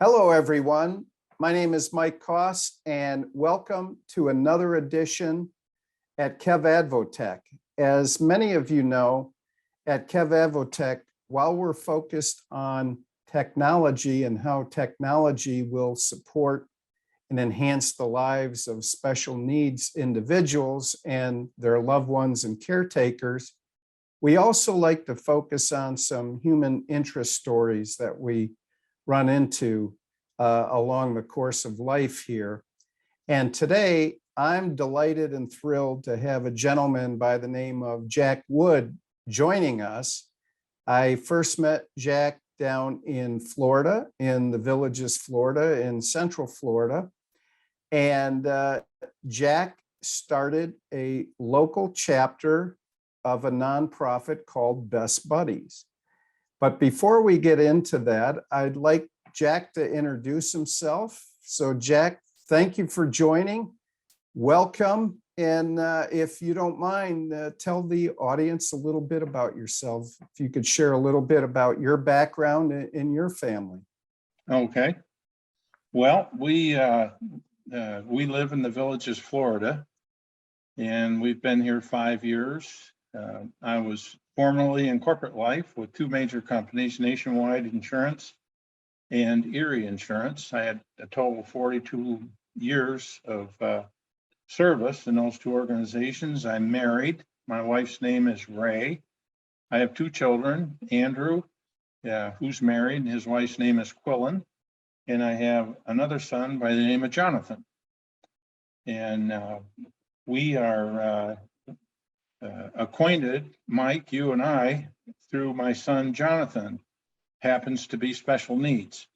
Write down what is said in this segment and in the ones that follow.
Hello, everyone. My name is Mike Koss, and welcome to another edition at KevAdvoTech. As many of you know, at KevAdvoTech, while we're focused on technology and how technology will support and enhance the lives of special needs individuals and their loved ones and caretakers, we also like to focus on some human interest stories that we run into along the course of life here. And today, I'm delighted and thrilled to have a gentleman by the name of Jack Wood joining us. I first met Jack down in Florida, in the Villages, Florida, in Central Florida. And Jack started a local chapter of a nonprofit called Best Buddies. But before we get into that, I'd like Jack to introduce himself. So Jack, thank you for joining. Welcome. And if you don't mind, tell the audience a little bit about yourself. If you could share a little bit about your background in your family. Okay. Well, we live in the Villages, Florida, and we've been here 5 years. I was formerly in corporate life with two major companies, Nationwide Insurance and Erie Insurance. I had a total of 42 years of service in those two organizations. I'm married. My wife's name is Ray. I have two children, Andrew, who's married, and his wife's name is Quillen. And I have another son by the name of Jonathan. And we are acquainted, Mike, you and I, through my son, Jonathan, happens to be special needs.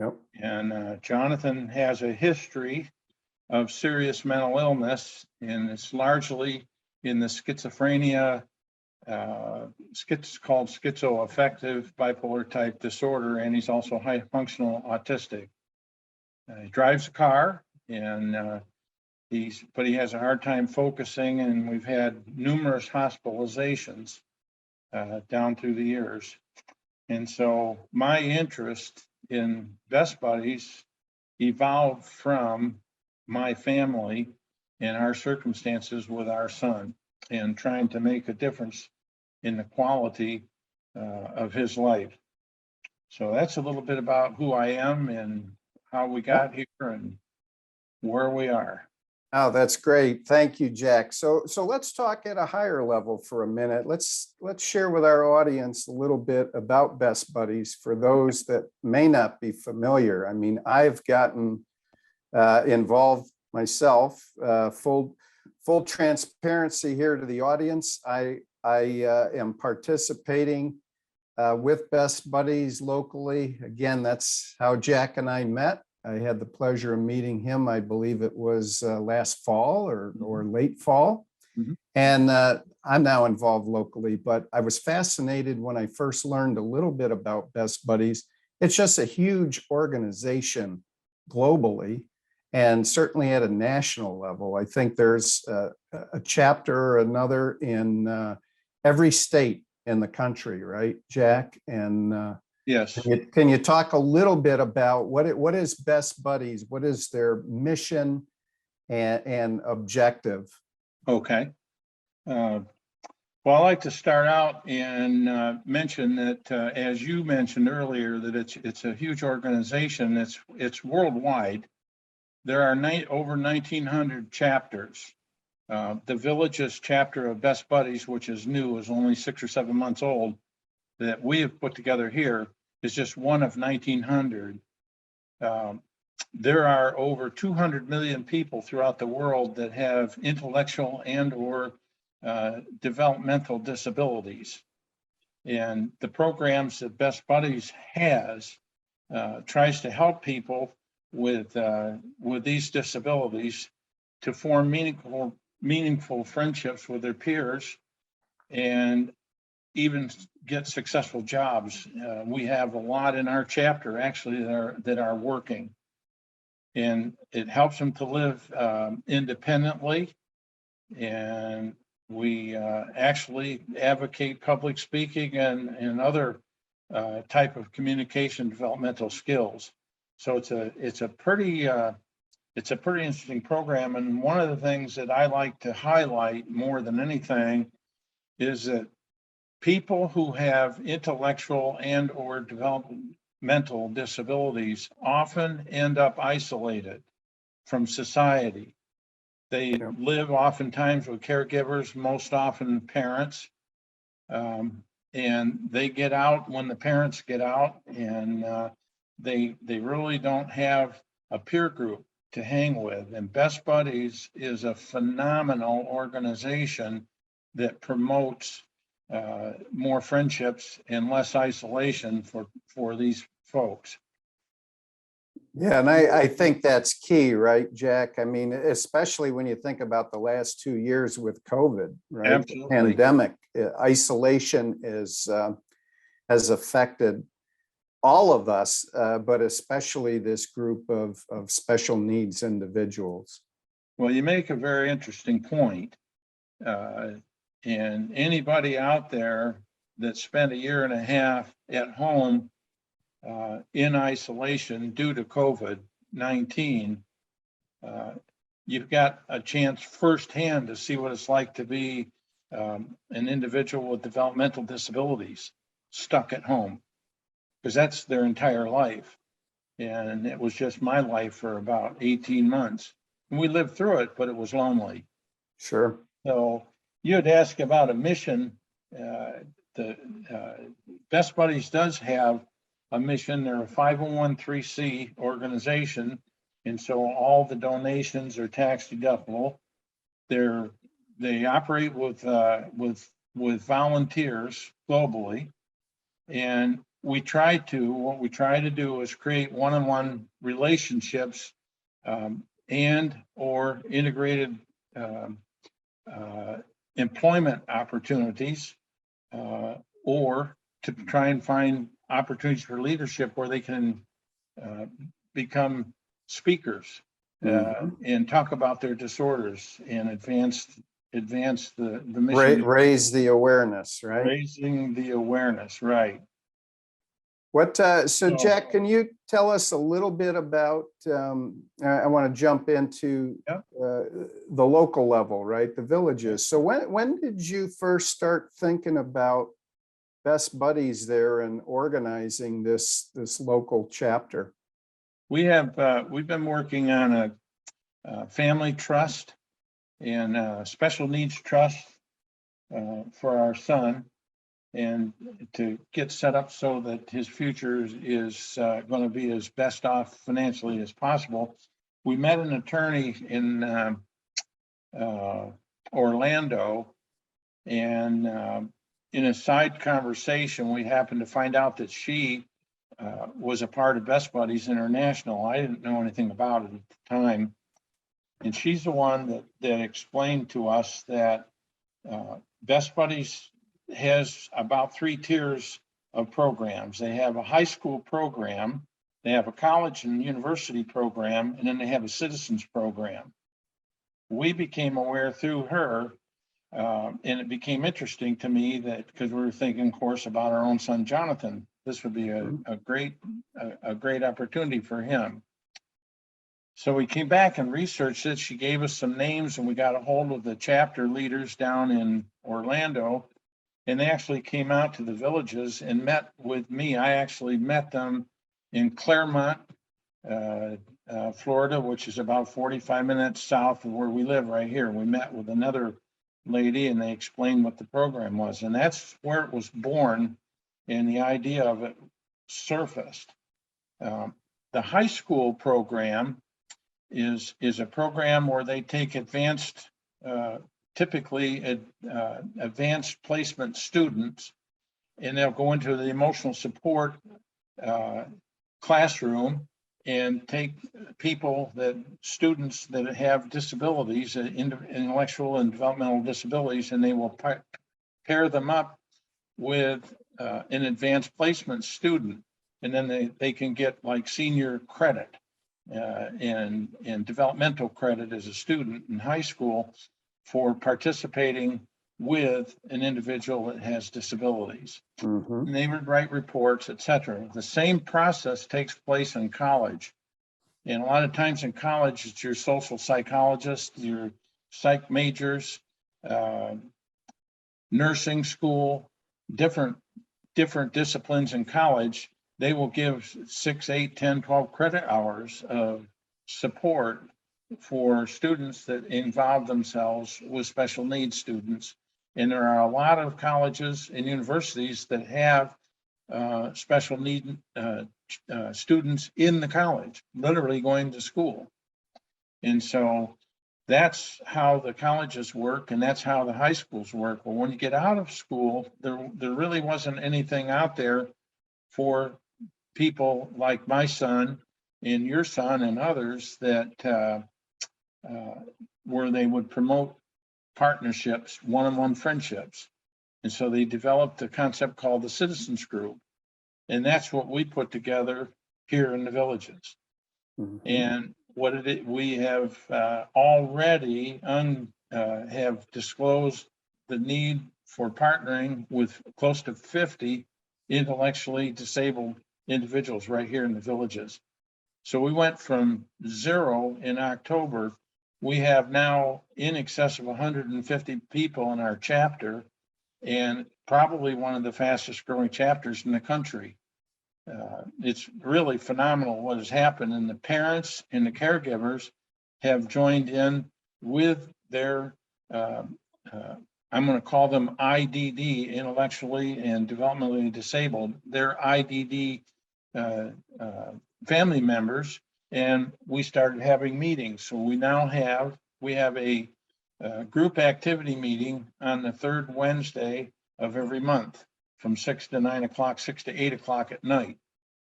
Yep. And Jonathan has a history of serious mental illness, and it's largely in the schizophrenia, called schizoaffective bipolar type disorder, and he's also high functional autistic. He drives a car, and but he has a hard time focusing, and we've had numerous hospitalizations down through the years. And so my interest in Best Buddies evolved from my family and our circumstances with our son, and trying to make a difference in the quality of his life. So that's a little bit about who I am and how we got here and where we are. Oh, that's great. Thank you, Jack. So let's talk at a higher level for a minute. Let's share with our audience a little bit about Best Buddies for those that may not be familiar. I mean, I've gotten involved myself. Full transparency here to the audience. I am participating with Best Buddies locally. Again, that's how Jack and I met. I had the pleasure of meeting him. I believe it was last fall or late fall. Mm-hmm. And I'm now involved locally, but I was fascinated when I first learned a little bit about Best Buddies. It's just a huge organization globally, and certainly at a national level. I think there's a chapter or another in every state in the country, right, Jack? And yes. Can you talk a little bit about what is Best Buddies? What is their mission and objective? Okay. Well, I'd like to start out and mention that, as you mentioned earlier, that it's a huge organization. It's worldwide. There are over 1,900 chapters. The Villages chapter of Best Buddies, which is new, is only 6 or 7 months old, that we have put together here, is just one of 1,900. There are over 200 million people throughout the world that have intellectual and/or developmental disabilities. And the programs that Best Buddies has tries to help people with these disabilities to form meaningful friendships with their peers and even get successful jobs. We have a lot in our chapter actually that are working, and it helps them to live independently. And we actually advocate public speaking and other type of communication developmental skills. So it's a pretty interesting program. And one of the things that I like to highlight more than anything is that people who have intellectual and or developmental disabilities often end up isolated from society. They Yeah. live oftentimes with caregivers, most often parents. And they get out when the parents get out, and they really don't have a peer group to hang with. And Best Buddies is a phenomenal organization that promotes more friendships and less isolation for these folks. Yeah, and I think that's key, right, Jack? I mean, especially when you think about the last 2 years with COVID, right? Absolutely. The pandemic, isolation has affected all of us, but especially this group of special needs individuals. Well, you make a very interesting point. And anybody out there that spent a year and a half at home in isolation due to COVID-19, you've got a chance firsthand to see what it's like to be an individual with developmental disabilities stuck at home, because that's their entire life. And it was just my life for about 18 months. And we lived through it, but it was lonely. Sure. So you had asked about a mission. The Best Buddies does have a mission. They're a 501(c)(3) organization, and so all the donations are tax deductible. They operate with volunteers globally, and what we try to do is create one-on-one relationships and or integrated employment opportunities, or to try and find opportunities for leadership where they can become speakers and talk about their disorders and advance the mission. Raise the awareness, right? Raising the awareness, right. So Jack, can you tell us a little bit about, I want to jump into the local level, right? The villages. So when did you first start thinking about Best Buddies there and organizing this local chapter? We've been working on a family trust and a special needs trust for our son, and to get set up so that his future is going to be as best off financially as possible. We met an attorney in Orlando, and in a side conversation, we happened to find out that she was a part of Best Buddies International. I didn't know anything about it at the time. And she's the one that explained to us that Best Buddies has about 3 tiers of programs. They have a high school program, they have a college and university program, and then they have a citizens program. We became aware through her, and it became interesting to me that, because we were thinking, of course, about our own son, Jonathan, this would be a great opportunity for him. So we came back and researched it. She gave us some names, and we got a hold of the chapter leaders down in Orlando, and they actually came out to the villages and met with me. I actually met them in Claremont, Florida, which is about 45 minutes south of where we live right here. We met with another lady, and they explained what the program was, and that's where it was born, and the idea of it surfaced. The high school program is a program where they take advanced, typically advanced placement students, and they'll go into the emotional support classroom and take students that have disabilities, intellectual and developmental disabilities, and they will pair them up with an advanced placement student, and then they can get like senior credit and developmental credit as a student in high school for participating with an individual that has disabilities. Mhm. And they would write reports, etc. The same process takes place in college. And a lot of times in college, it's your social psychologist, your psych majors, uh, nursing school, different disciplines in college. They will give 6, 8, 10, 12 credit hours of support for students that involve themselves with special needs students. And there are a lot of colleges and universities that have special need students in the college, literally going to school. And so that's how the colleges work, and that's how the high schools work. Well, when you get out of school, there really wasn't anything out there for people like my son and your son and others that where they would promote partnerships, one-on-one friendships. And so they developed a concept called the Citizens Group. And that's what we put together here in the villages. Mhm. And we have already have disclosed the need for partnering with close to 50 intellectually disabled individuals right here in the villages. So we went from 0 in October. We have now in excess of 150 people in our chapter, and probably one of the fastest growing chapters in the country. It's really phenomenal what has happened, and the parents and the caregivers have joined in with their, I'm going to call them IDD, intellectually and developmentally disabled, their IDD family members, and we started having meetings. So we have a group activity meeting on the third Wednesday of every month from 6 to 9 o'clock, 6 to 8 o'clock at night.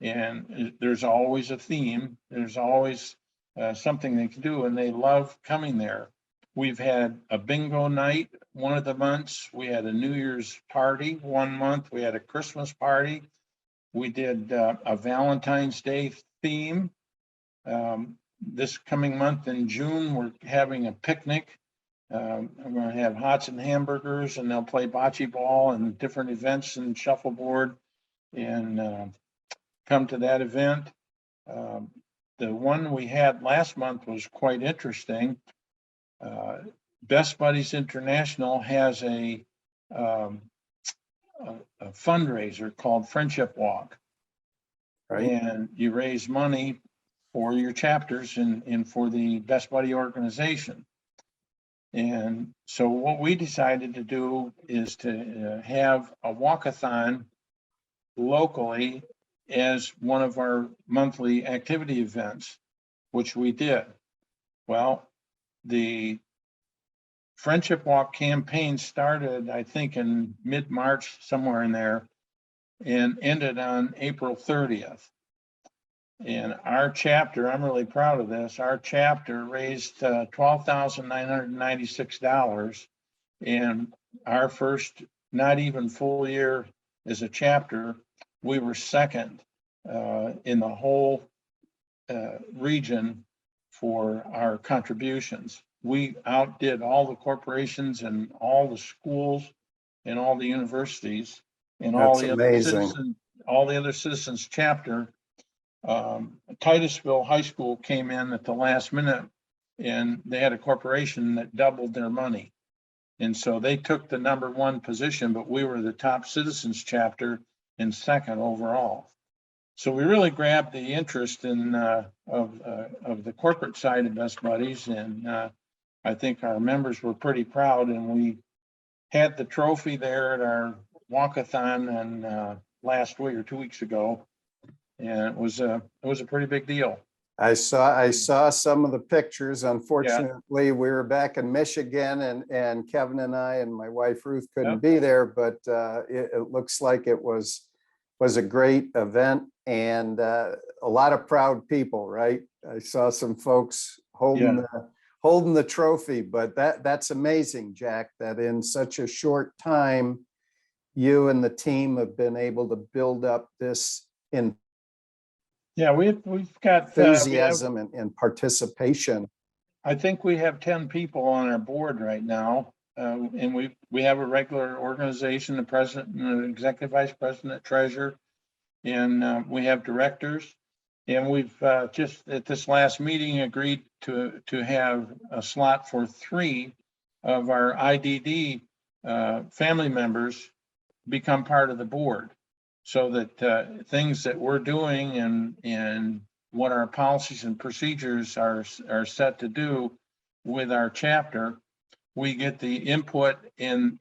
And there's always a theme. There's always something they can do, and they love coming there. We've had a bingo night one of the months. We had a New Year's party one month. We had a Christmas party. We did a Valentine's Day theme. This coming month in June, we're having a picnic. I'm going to have hots and hamburgers, and they'll play bocce ball and different events and shuffleboard, and come to that event. The one we had last month was quite interesting. Best Buddies International has a fundraiser called Friendship Walk. Right. And you raise money for your chapters and for the Best Buddy organization. And so what we decided to do is to have a walkathon locally as one of our monthly activity events, which we did. Well, the Friendship Walk campaign started, I think, in mid-March, somewhere in there, and ended on April 30th. And our chapter, I'm really proud of this, our chapter raised $12,996. And our first, not even full year as a chapter, we were second in the whole region for our contributions. We outdid all the corporations and all the schools and all the universities and That's amazing. all the other citizens chapter. Titusville High School came in at the last minute, and they had a corporation that doubled their money. And so they took the number 1 position, but we were the top citizens chapter and second overall. So we really grabbed the interest in of the corporate side of Best Buddies, and I think our members were pretty proud. And we had the trophy there at our walkathon and last week or 2 weeks ago, and it was a pretty big deal. I saw some of the pictures. Unfortunately, we were back in Michigan, and Kevin and I and my wife Ruth couldn't be there, but it looks like it was a great event, and a lot of proud people, right? I saw some folks holding the trophy, but that's amazing, Jack, that in such a short time, you and the team have been able to build up this we've got enthusiasm and participation. I think we have 10 people on our board right now. and we have a regular organization, the president and the executive vice president, treasurer, and we have directors. And we've just at this last meeting agreed to have a slot for 3 of our IDD family members become part of the board, so that things that we're doing and what our policies and procedures are set to do with our chapter, we get the input in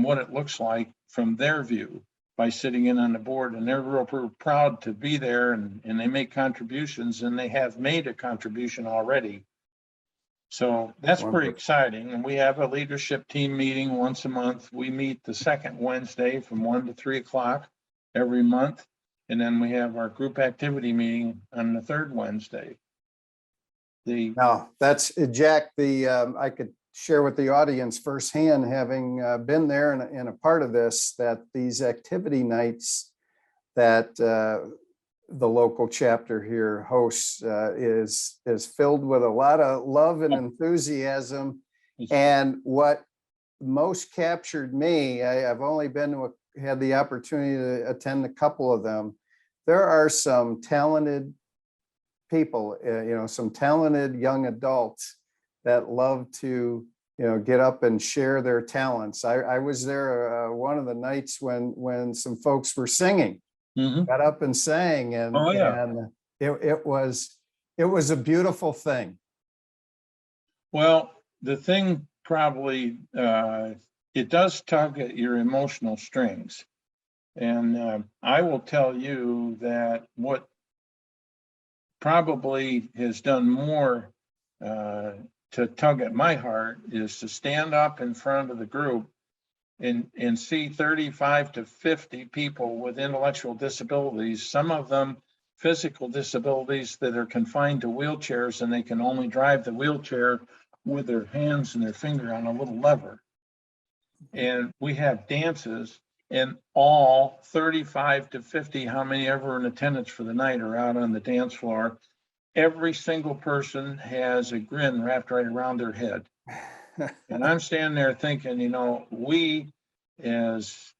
what it looks like from their view by sitting in on the board. And they're real proud to be there, and they make contributions, and they have made a contribution already. So that's pretty exciting. And we have a leadership team meeting once a month. We meet the second Wednesday from 1 to 3 o'clock every month. And then we have our group activity meeting on the third Wednesday. Now, that's Jack, I could share with the audience firsthand, having been there and a part of this, that these activity nights that the local chapter here hosts is filled with a lot of love and enthusiasm. And what most captured me, I've only had the opportunity to attend a couple of them. There are some talented people, some talented young adults that love to, get up and share their talents. I was there one of the nights when some folks were singing. Mm-hmm. Got up and sang, and, and it was a beautiful thing. Well, the thing probably, it does tug at your emotional strings. And I will tell you that what probably has done more to tug at my heart is to stand up in front of the group and see 35 to 50 people with intellectual disabilities, some of them physical disabilities that are confined to wheelchairs, and they can only drive the wheelchair with their hands and their finger on a little lever. And we have dances, and all 35 to 50, how many ever in attendance for the night, are out on the dance floor. Every single person has a grin wrapped right around their head. And I'm standing there thinking, we as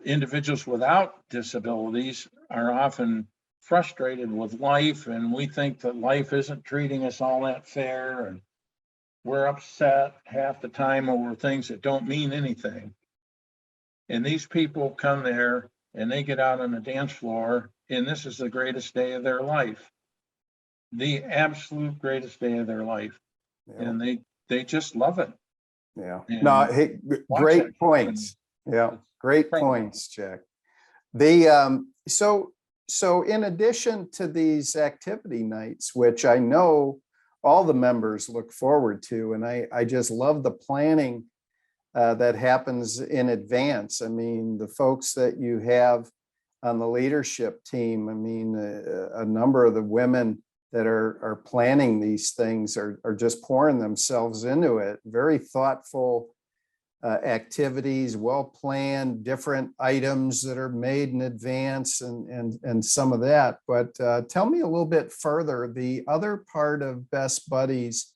individuals without disabilities are often frustrated with life, and we think that life isn't treating us all that fair, and we're upset half the time over things that don't mean anything. And these people come there and they get out on the dance floor, and this is the greatest day of their life. The absolute greatest day of their life. Yeah. And they just love it. Yeah. And no, hey, great points. Yeah, great points, Jack. So in addition to these activity nights, which I know all the members look forward to, and I just love the planning that happens in advance. I mean, the folks that you have on the leadership team, I mean, a number of the women that are planning these things are just pouring themselves into it. Very thoughtful activities, well planned, different items that are made in advance, and some of that. But tell me a little bit further. The other part of Best Buddies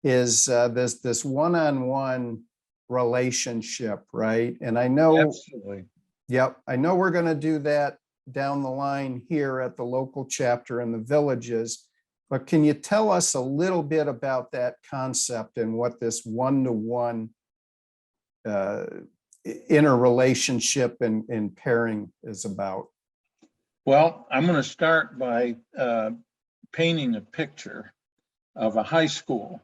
is this one-on-one relationship, right? And I know, absolutely. Yep, I know we're going to do that down the line here at the local chapter in the villages, but can you tell us a little bit about that concept and what this one-to-one interrelationship and pairing is about? Well, I'm going to start by painting a picture of a high school.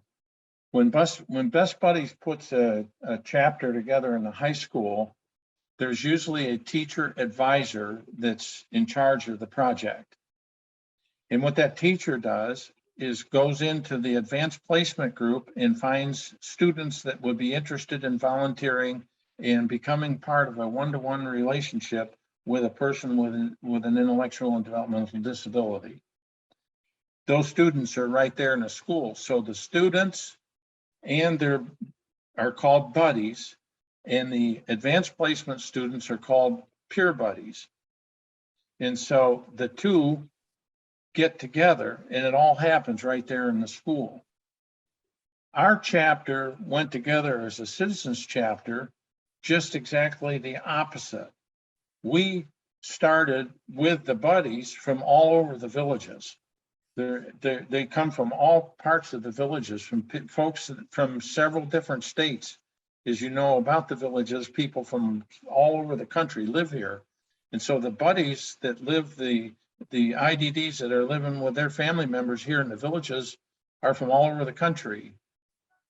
When Best Buddies puts a chapter together in a high school, there's usually a teacher advisor that's in charge of the project. And what that teacher does is goes into the advanced placement group and finds students that would be interested in volunteering and becoming part of a one-to-one relationship with a person with an intellectual and developmental disability. Those students are right there in the school. So the students are called buddies, and the advanced placement students are called peer buddies. And so the two get together, and it all happens right there in the school. Our chapter went together as a citizens chapter, just exactly the opposite. We started with the buddies from all over the villages. They come from all parts of the villages, from folks from several different states. As you know about the villages, people from all over the country live here. And so the buddies that live, the IDDs that are living with their family members here in the villages are from all over the country.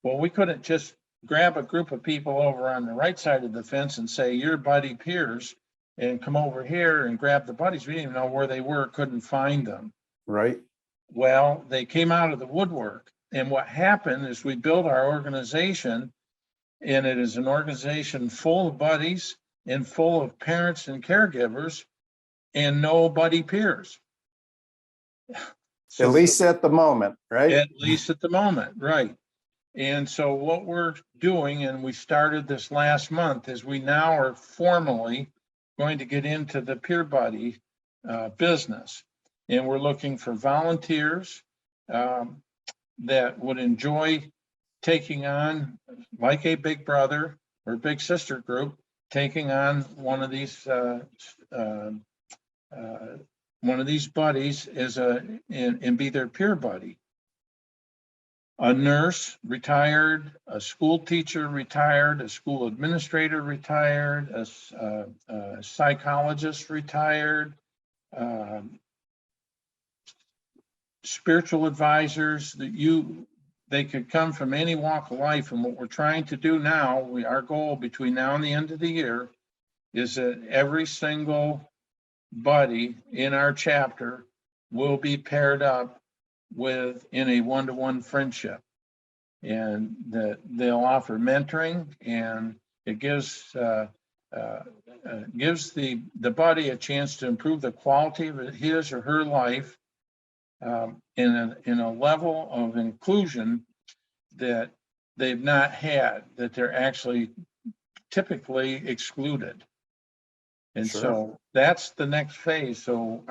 Well, we couldn't just grab a group of people over on the right side of the fence and say, you're buddy peers, and come over here and grab the buddies. We didn't even know where they were, couldn't find them. Right. Well, they came out of the woodwork. And what happened is we built our organization, and it is an organization full of buddies and full of parents and caregivers and no buddy peers. At least at the moment, right? At least at the moment, right. And so what we're doing, and we started this last month, is we now are formally going to get into the peer buddy business. And we're looking for volunteers that would enjoy taking on, like a big brother or big sister group, taking on one of these buddies as and be their peer buddy. A nurse retired, a school teacher retired, a school administrator retired, a psychologist retired, spiritual advisors, they could come from any walk of life. And what we're trying to do now, our goal between now and the end of the year is that every single buddy in our chapter will be paired up in a one-to-one friendship, and that they'll offer mentoring, and it gives the buddy a chance to improve the quality of his or her life in a level of inclusion that they've not had, that they're actually typically excluded. And Sure. so that's the next phase. So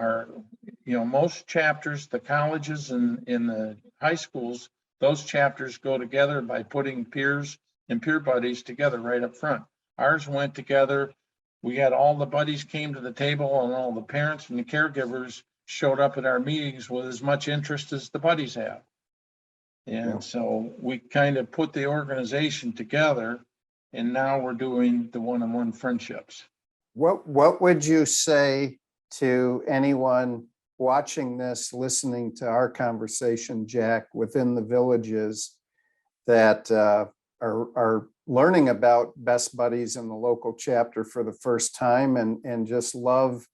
most chapters, the colleges and in the high schools, those chapters go together by putting peers and peer buddies together right up front. Ours went together. We had all the buddies came to the table, and all the parents and the caregivers showed up at our meetings with as much interest as the buddies have. And Yeah. so we kind of put the organization together, and now we're doing the one-on-one friendships. What would you say to anyone watching this, listening to our conversation, Jack, within the villages that are learning about Best Buddies in the local chapter for the first time and just love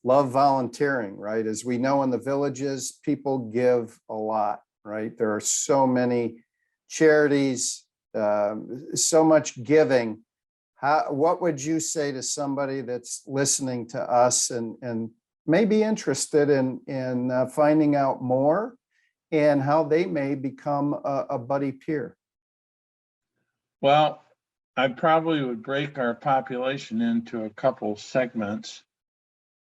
volunteering, right? As we know in the villages, people give a lot, right? There are so many charities, so much giving. What would you say to somebody that's listening to us and may be interested in finding out more and how they may become a buddy peer? Well, I probably would break our population into a couple segments.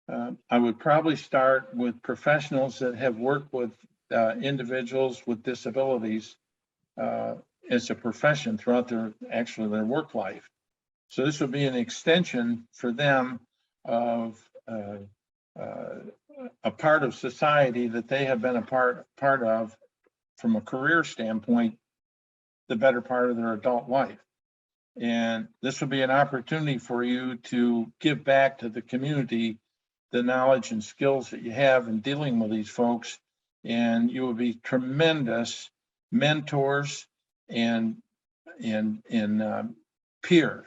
I would probably start with professionals that have worked with individuals with disabilities as a profession throughout their work life. So this would be an extension for them of a part of society that they have been a part of from a career standpoint, the better part of their adult life. And this would be an opportunity for you to give back to the community the knowledge and skills that you have in dealing with these folks. And you will be tremendous mentors and peer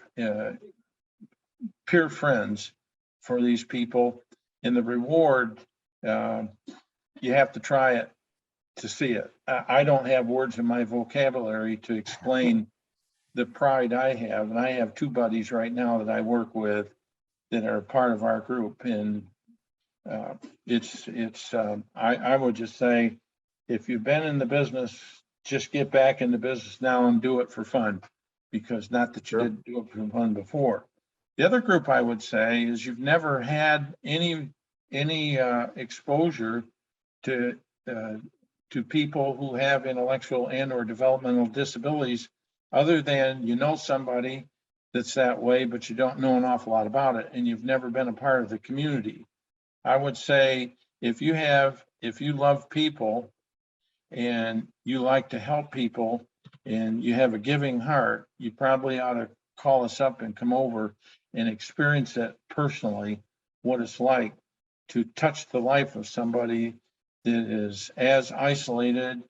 friends for these people. And the reward, you have to try it to see it. I don't have words in my vocabulary to explain the pride I have. And I have two buddies right now that I work with that are part of our group. And I would just say, if you've been in the business, just get back in the business now and do it for fun, because not that you didn't do it for fun before. The other group I would say is you've never had any exposure to to people who have intellectual and or developmental disabilities, other than you know somebody that's that way, but you don't know an awful lot about it, and you've never been a part of the community. I would say if you love people and you like to help people and you have a giving heart, you probably ought to call us up and come over and experience it personally, what it's like to touch the life of somebody that is as isolated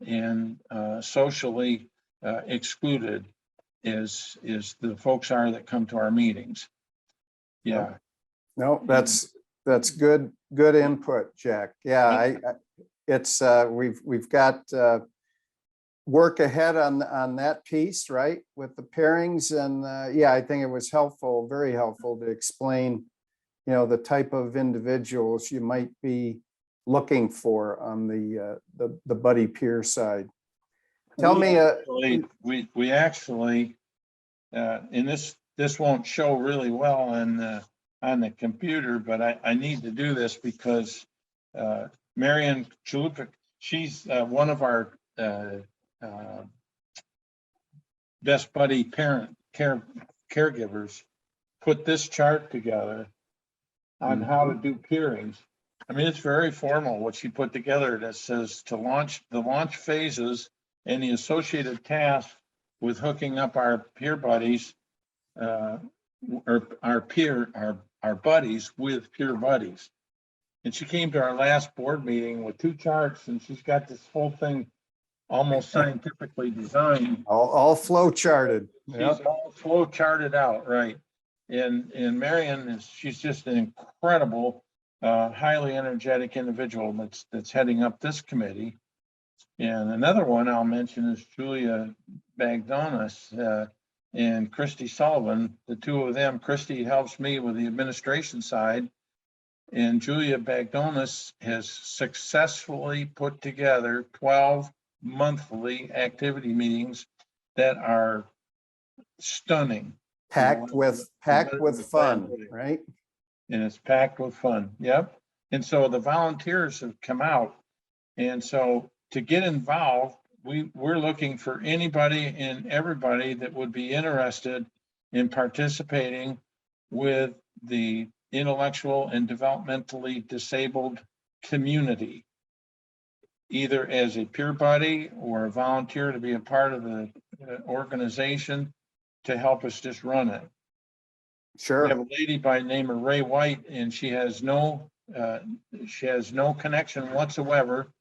and socially excluded as the folks are that come to our meetings. Yeah. No, that's good input, Jack. Yeah, it's we've got work ahead on that piece, right, with the pairings, and yeah, I think it was helpful, very helpful to explain, the type of individuals you might be looking for on the buddy peer side. Tell me, we actually, and this won't show really well on the computer, but I need to do this because Marion Chalupa, she's one of our best buddy caregivers, put this chart together on how to do peerings. I mean, it's very formal what she put together that says to launch the launch phases and the associated tasks with hooking up our peer buddies, or our buddies with peer buddies. And she came to our last board meeting with 2 charts, and she's got this whole thing almost scientifically designed. all flow charted. She's Yep. all flow charted out, right? And Marion she's just an incredible, highly energetic individual that's heading up this committee. And another one I'll mention is Julia Bagdonis and Christy Sullivan. The 2 of them, Christy helps me with the administration side, and Julia Bagdonis has successfully put together 12 monthly activity meetings that are stunning. Packed with fun, right? And it's packed with fun. Yep. And so the volunteers have come out. And so to get involved, we're looking for anybody and everybody that would be interested in participating with the intellectual and developmentally disabled community, either as a peer buddy or a volunteer to be a part of the organization to help us just run it. Sure. We have a lady by the name of Ray White, and she has no connection whatsoever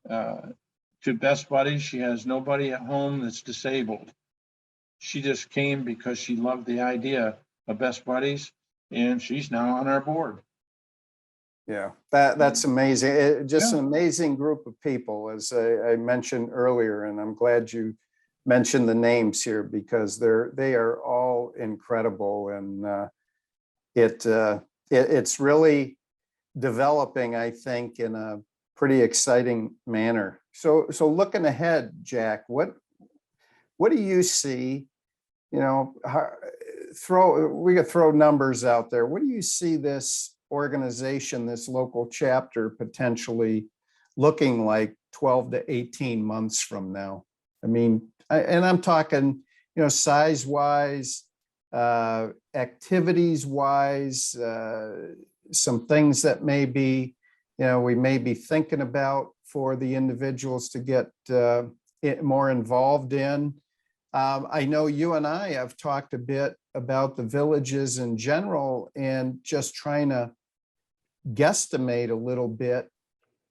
to Best Buddies. She has nobody at home that's disabled. She just came because she loved the idea of Best Buddies, and she's now on our board. Yeah, that's amazing. Just an amazing group of people, as I mentioned earlier, and I'm glad you mentioned the names here because they are all incredible, and it's really developing, I think, in a pretty exciting manner. So looking ahead, Jack, what do you see? We could throw numbers out there. What do you see this organization, this local chapter, potentially looking like 12 to 18 months from now? I mean, and I'm talking, size wise, activities wise, some things that maybe, we may be thinking about for the individuals to get more involved in. I know you and I have talked a bit about the villages in general and just trying to guesstimate a little bit.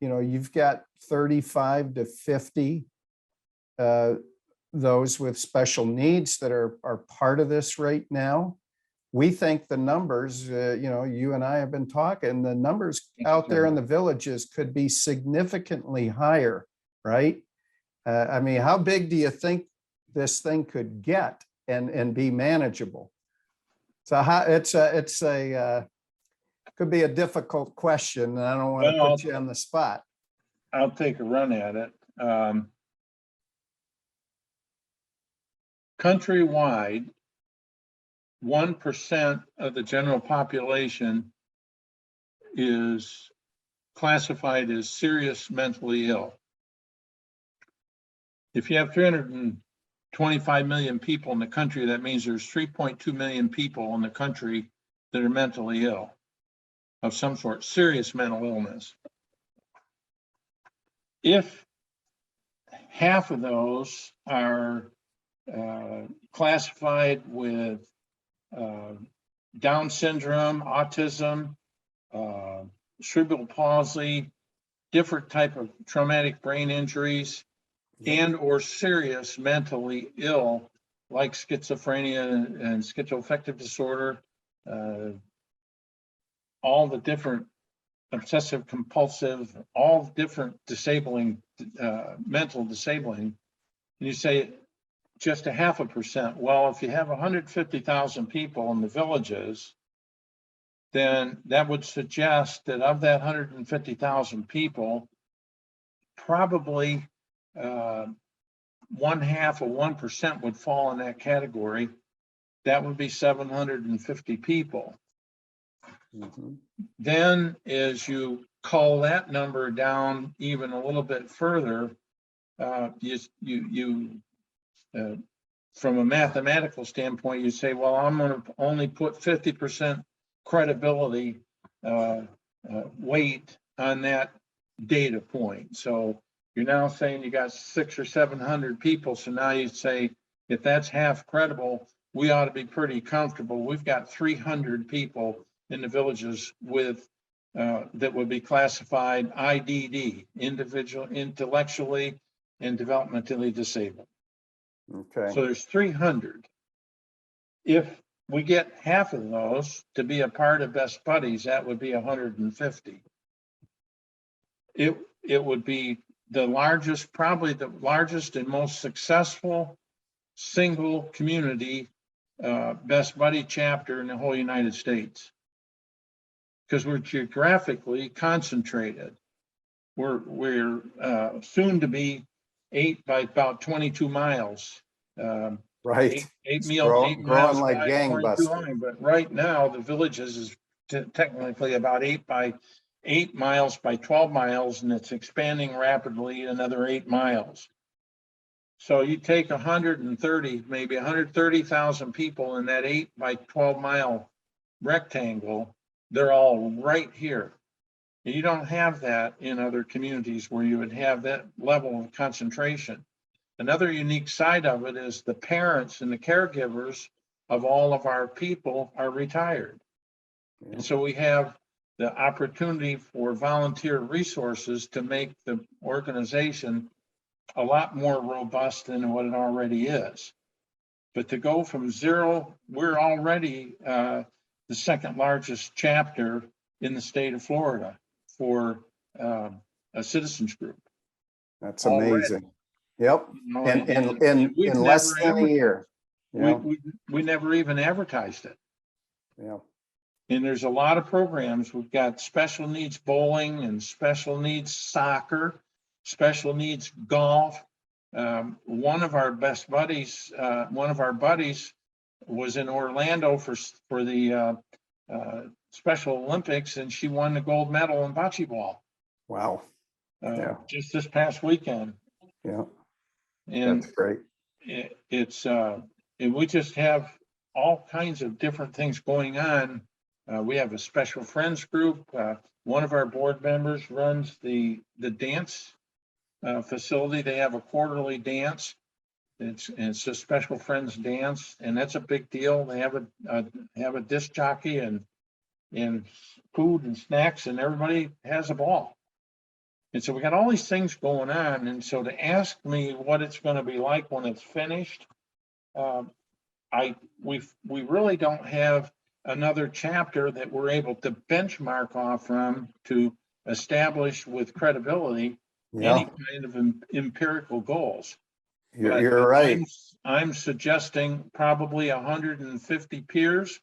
You've got 35 to 50 those with special needs that are part of this right now. We think the numbers, you and I have been talking, the numbers out there in the villages could be significantly higher, right? I mean, how big do you think this thing could get and be manageable? So could be a difficult question, and I don't want to put you on the spot. I'll take a run at it. Countrywide, 1% of the general population is classified as serious mentally ill. If you have 325 million people in the country, that means there's 3.2 million people in the country that are mentally ill of some sort, serious mental illness. If half of those are classified with Down syndrome, autism, cerebral palsy, different type of traumatic brain injuries, and or serious mentally ill like schizophrenia and schizoaffective disorder, all the different obsessive compulsive, all different disabling, mental disabling. And you say just 0.5%. Well, if you have 150,000 people in the villages, then that would suggest that of that 150,000 people, probably 1/2 of 1% would fall in that category. That would be 750 people. Mhm. Then as you cull that number down even a little bit further, from a mathematical standpoint, you say, well, I'm going to only put 50% credibility weight on that data point. So you're now saying you got 600 or 700 people. So now you say, if that's half credible, we ought to be pretty comfortable. We've got 300 people in the villages with that would be classified IDD, individual, intellectually and developmentally disabled. Okay. So there's 300. If we get half of those to be a part of Best Buddies, that would be 150. It would be the largest, probably the largest and most successful single community Best Buddy chapter in the whole United States, because we're geographically concentrated. We're soon to be 8 by about 22 miles. Right. Eight Growing miles like by 22 gangbusters. line, but right now the villages is technically about 8 miles by 12 miles, and it's expanding rapidly another 8 miles. So you take 130, maybe 130,000 people in that 8 by 12 mile rectangle, they're all right here. You don't have that in other communities where you would have that level of concentration. Another unique side of it is the parents and the caregivers of all of our people are retired. Yeah. And so we have the opportunity for volunteer resources to make the organization a lot more robust than what it already is. But to go from zero, we're already the second largest chapter in the state of Florida for a citizens group. That's Already. amazing. Yep. You know, In we've less never than a year. Yeah. we never even advertised it. Yeah. And there's a lot of programs. We've got special needs bowling and special needs soccer, special needs golf. One of our best buddies, one of our buddies was in Orlando for the Special Olympics, and she won the gold medal in bocce ball. Wow. Yeah. Just this past weekend. Yeah. And That's great. And we just have all kinds of different things going on. We have a special friends group. One of our board members runs the dance facility. They have a quarterly dance. It's a special friends dance, and that's a big deal. They have a disc jockey and food and snacks, and everybody has a ball. And so we got all these things going on. And so to ask me what it's going to be like when it's finished, we really don't have another chapter that we're able to benchmark off from to establish with credibility any kind of empirical goals. You're right. I'm suggesting probably 150 peers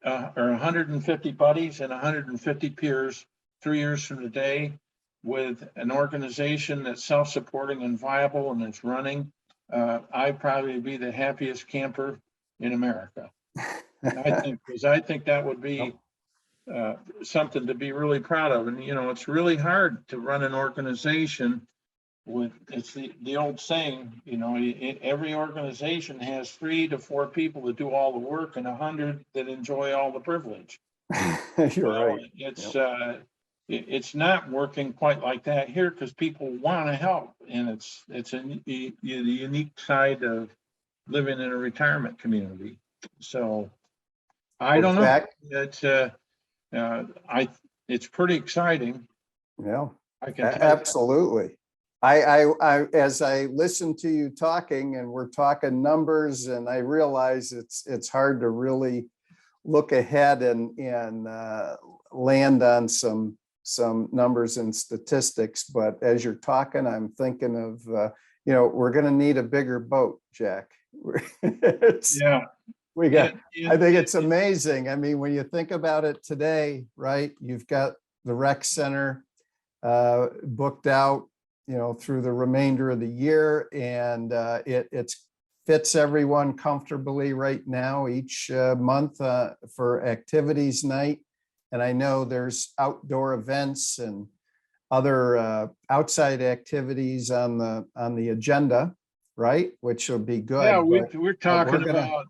or 150 buddies and 150 peers 3 years from today, with an organization that's self-supporting and viable and it's running. I'd probably be the happiest camper in America. I think that would be something to be really proud of. And, you know, it's really hard to run an organization it's the old saying, every organization has 3 to 4 people that do all the work and 100 that enjoy all the privilege. You're Well, right. it's not working quite like that here because people want to help, and it's the unique side of living in a retirement community. So I don't know. Jack? It's pretty exciting. Yeah, I can tell you. absolutely. As I listen to you talking, and we're talking numbers, and I realize it's hard to really look ahead and land on some numbers and statistics. But as you're talking, I'm thinking of, we're going to need a bigger boat, Jack. Yeah. I think it's amazing. I mean, when you think about it today, right? You've got the rec center booked out, through the remainder of the year, and it fits everyone comfortably right now each month for activities night. And I know there's outdoor events and other outside activities on the agenda, right? Which will be good. Yeah, we're talking about,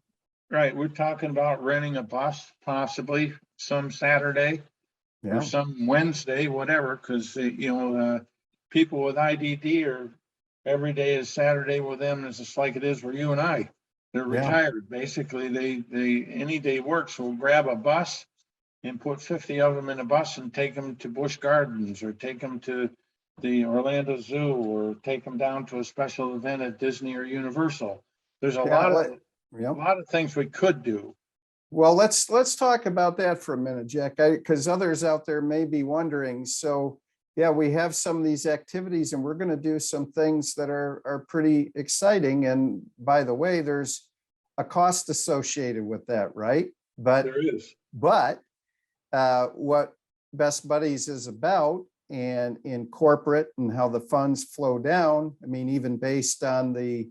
right. We're talking about renting a bus possibly some Saturday or some Wednesday, whatever, because people with IDD are every day is Saturday with them. It's just like it is for you and I. They're retired. Basically, they any day works. We'll grab a bus and put 50 of them in a bus and take them to Busch Gardens or take them to the Orlando Zoo or take them down to a special event at Disney or Universal. There's a lot of things we could do. Well, let's talk about that for a minute, Jack, because others out there may be wondering. So yeah, we have some of these activities, and we're going to do some things that are pretty exciting. And by the way, there's a cost associated with that, right? But there is. But what Best Buddies is about, and in corporate and how the funds flow down, I mean, even based on the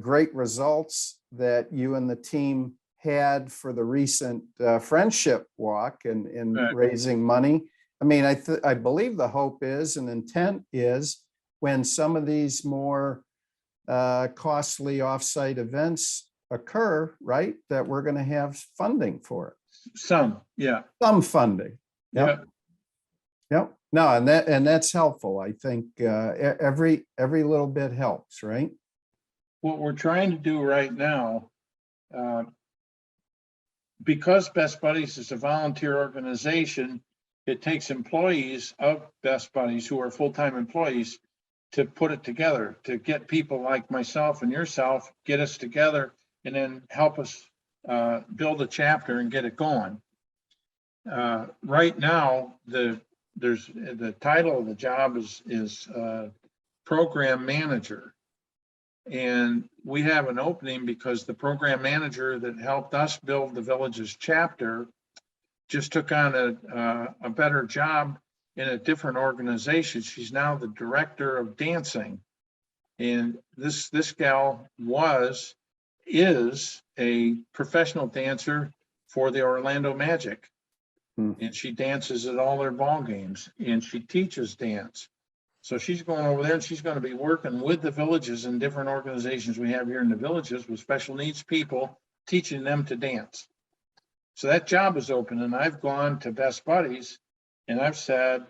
great results that you and the team had for the recent friendship walk and raising money. I mean, I believe the hope is and intent is when some of these more costly offsite events occur, right, that we're going to have funding for it. Some funding. Yep. No, and that's helpful. I think every little bit helps, right? What we're trying to do right now, because Best Buddies is a volunteer organization, it takes employees of Best Buddies who are full-time employees to put it together, to get people like myself and yourself, get us together, and then help us build a chapter and get it going. Right now, the title of the job is program manager. And we have an opening because the program manager that helped us build the village's chapter just took on a better job in a different organization. She's now the director of dancing. And this gal is a professional dancer for the Orlando Magic. And she dances at all their ball games, and she teaches dance. So she's going over there and she's going to be working with the villages and different organizations we have here in the villages with special needs people, teaching them to dance. So that job is open, and I've gone to Best Buddies and I've said,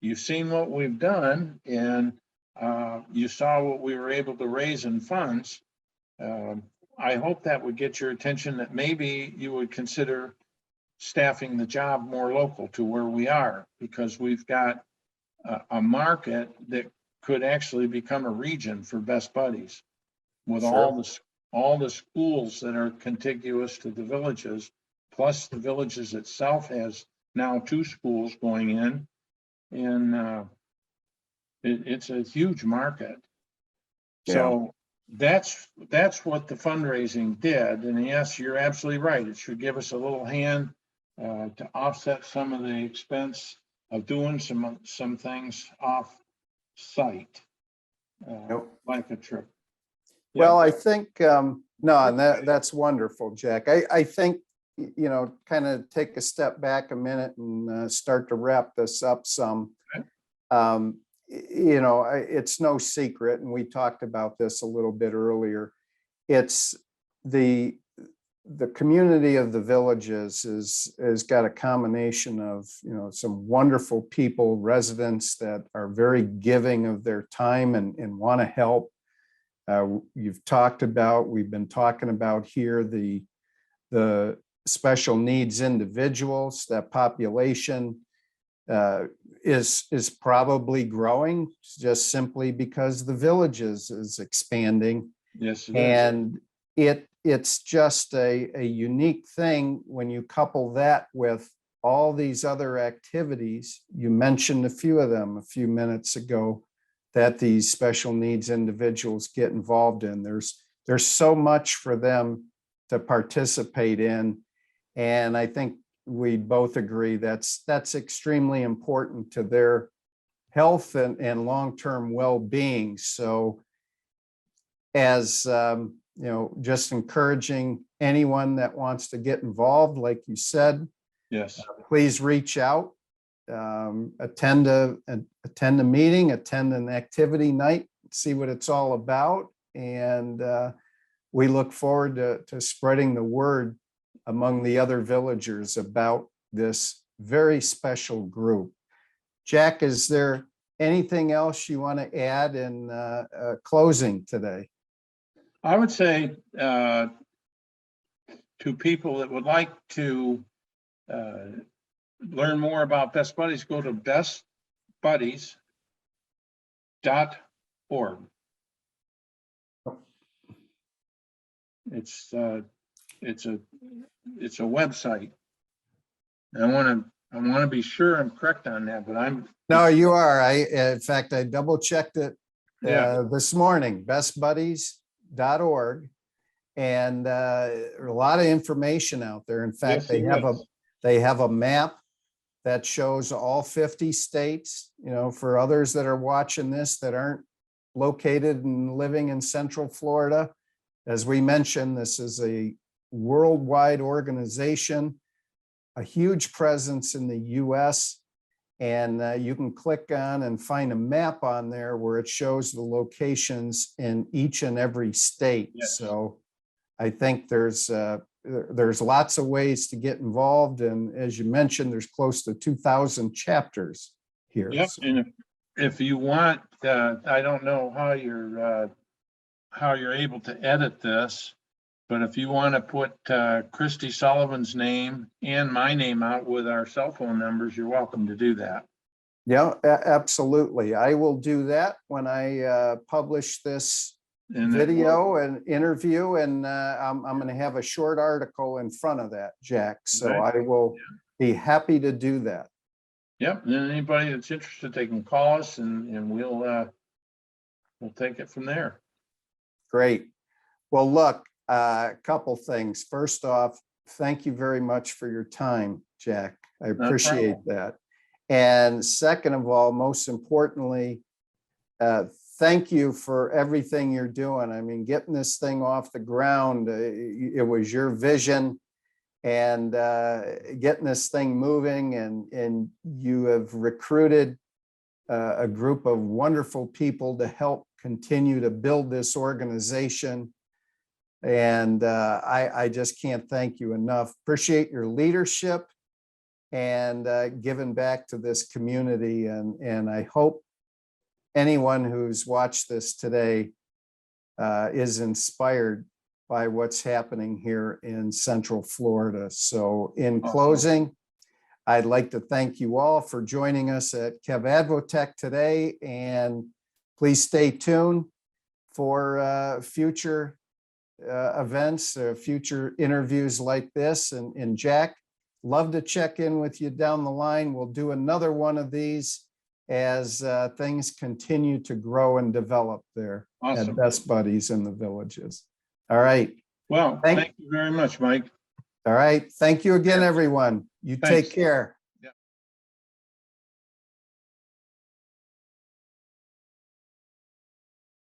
you've seen what we've done, and you saw what we were able to raise in funds. I hope that would get your attention, that maybe you would consider staffing the job more local to where we are, because we've got a market that could actually become a region for Best Buddies with all the schools that are contiguous to the villages, plus the villages itself has now 2 schools going in, and it's a huge market. So that's what the fundraising did. And yes, you're absolutely right. It should give us a little hand to offset some of the expense of doing some things off site, like a trip. Well, I think, no, and that's wonderful, Jack. I think, kind of take a step back a minute and start to wrap this up some. you know, it's no secret, and we talked about this a little bit earlier. It's the community of the villages is got a combination of, you know, some wonderful people, residents that are very giving of their time and want to help. We've been talking about here the special needs individuals. That population is probably growing just simply because the villages is expanding. Yes, it is. And it's just a unique thing when you couple that with all these other activities. You mentioned a few of them a few minutes ago that these special needs individuals get involved in. There's so much for them to participate in. And I think we both agree that's extremely important to their health and long-term well-being. So as you know, just encouraging anyone that wants to get involved, like you said, Yes, please reach out, attend a meeting, attend an activity night, see what it's all about. And we look forward to spreading the word among the other villagers about this very special group. Jack, is there anything else you want to add in closing today? I would say to people that would like to learn more about Best Buddies, go to bestbuddies.org. It's a website. I want to be sure I'm correct on that, but No, you are. In fact, I double checked it Yeah. this morning, bestbuddies.org. And a lot of information out there. In fact, Yes, they have a map that shows all 50 states, you know, for others that are watching this that aren't located and living in Central Florida. As we mentioned, this is a worldwide organization, a huge presence in the US. And you can click on and find a map on there where it shows the locations in each and every state. Yes. So I think there's lots of ways to get involved. And as you mentioned, there's close to 2,000 chapters here. Yep. So, And if you want, I don't know how you're able to edit this, but if you want to put Christy Sullivan's name and my name out with our cell phone numbers, you're welcome to do that. yeah, absolutely. I will do that when I publish this video and interview, and I'm going to have a short article in front of that, Jack. So Okay. I will be happy to do that. Yep. And then anybody that's interested, they can call us and we'll take it from there. Great. Well, look, a couple things. First off, thank you very much for your time, Jack. I appreciate that. And second of all, most importantly, thank you for everything you're doing. I mean, getting this thing off the ground, it was your vision, and getting this thing moving, and you have recruited a group of wonderful people to help continue to build this organization. And I just can't thank you enough. Appreciate your leadership and giving back to this community. And I hope anyone who's watched this today is inspired by what's happening here in Central Florida. So in closing, I'd like to thank you all for joining us at KevAdvoTech today, and please stay tuned for future events, future interviews like this. And Jack, love to check in with you down the line. We'll do another one of these as things continue to grow and develop there at Best Buddies in the villages. All right. Well, thank you very much, Mike. All right. Thank you again, everyone. You take care.